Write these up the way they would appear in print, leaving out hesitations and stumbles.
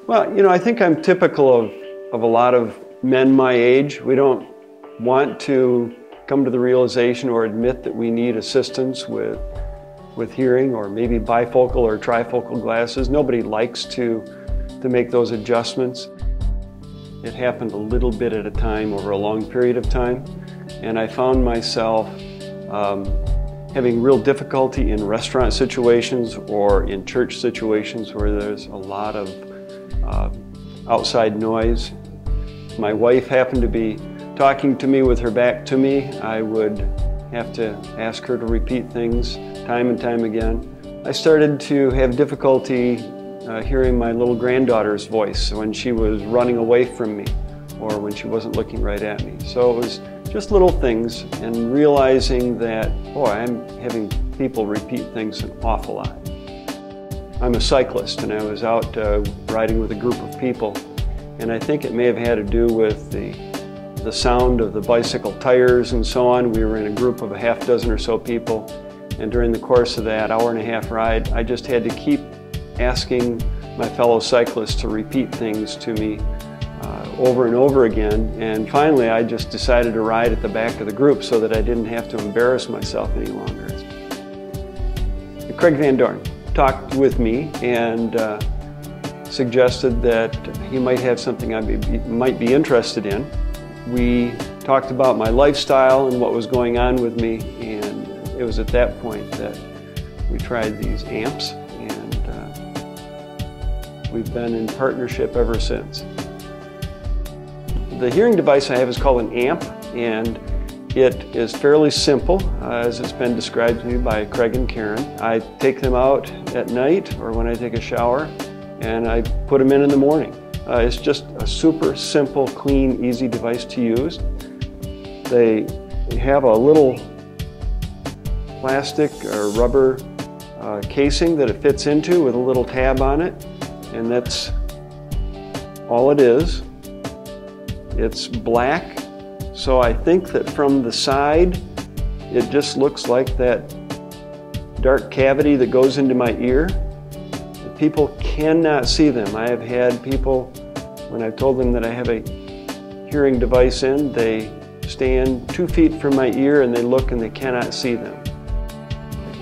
Well, I think I'm typical of a lot of men my age. We don't want to come to the realization or admit that we need assistance with hearing, or maybe bifocal or trifocal glasses. Nobody likes to make those adjustments. It happened a little bit at a time over a long period of time, and I found myself having real difficulty in restaurant situations or in church situations where there's a lot of outside noise. My wife happened to be talking to me with her back to me. I would have to ask her to repeat things time and time again. I started to have difficulty hearing my little granddaughter's voice when she was running away from me or when she wasn't looking right at me. So it was just little things, and realizing that, boy, I'm having people repeat things an awful lot. I'm a cyclist, and I was out riding with a group of people, and I think it may have had to do with the sound of the bicycle tires and so on. We were in a group of a half dozen or so people, and during the course of that hour-and-a-half ride, I just had to keep asking my fellow cyclists to repeat things to me over and over again, and finally I just decided to ride at the back of the group so that I didn't have to embarrass myself any longer. Craig Van Doorne talked with me and suggested that he might have something I might be interested in. We talked about my lifestyle and what was going on with me, and it was at that point that we tried these amps, and we've been in partnership ever since. The hearing device I have is called an amp, and it is fairly simple, as it's been described to me by Craig and Karen. I take them out at night or when I take a shower, and I put them in the morning. It's just a super simple, clean, easy device to use. They have a little plastic or rubber casing that it fits into with a little tab on it, and that's all it is. It's black, so I think that from the side it just looks like that dark cavity that goes into my ear. People cannot see them. I have had people, when I've told them that I have a hearing device in, they stand 2 feet from my ear and they look and they cannot see them.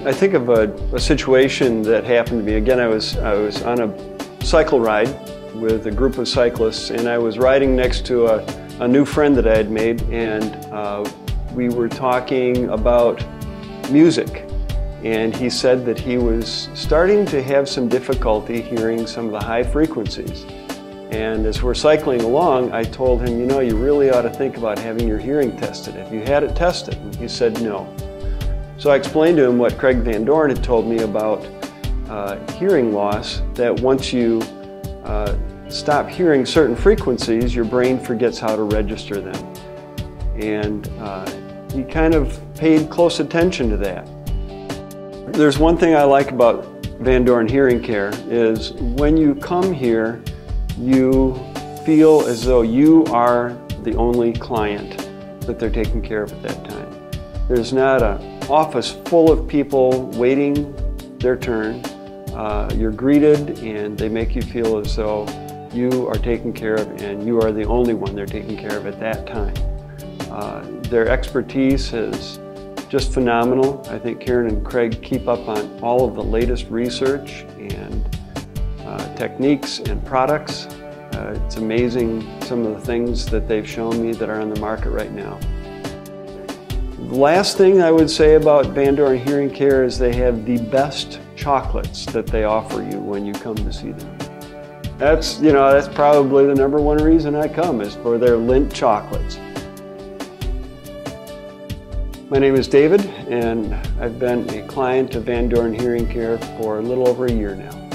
I think of a situation that happened to me. Again, I was on a cycle ride with a group of cyclists, and I was riding next to a new friend that I had made, and we were talking about music, and he said that he was starting to have some difficulty hearing some of the high frequencies. And as we're cycling along, I told him, you really ought to think about having your hearing tested. Have you had it tested? And he said no. So I explained to him what Craig Van Doorne had told me about hearing loss, that once you stop hearing certain frequencies, your brain forgets how to register them. And he kind of paid close attention to that. There's one thing I like about Van Doorne Hearing Care is when you come here, you feel as though you are the only client that they're taking care of at that time. There's not an office full of people waiting their turn. You're greeted and they make you feel as though you are taken care of and you are the only one they're taking care of at that time. Their expertise is just phenomenal. I think Karen and Craig keep up on all of the latest research and techniques and products. It's amazing some of the things that they've shown me that are on the market right now. The last thing I would say about Van Doorne Hearing Care is they have the best chocolates that they offer you when you come to see them. That's probably the #1 reason I come, is for their Lindt chocolates. My name is David, and I've been a client of Van Doorne Hearing Care for a little over a year now.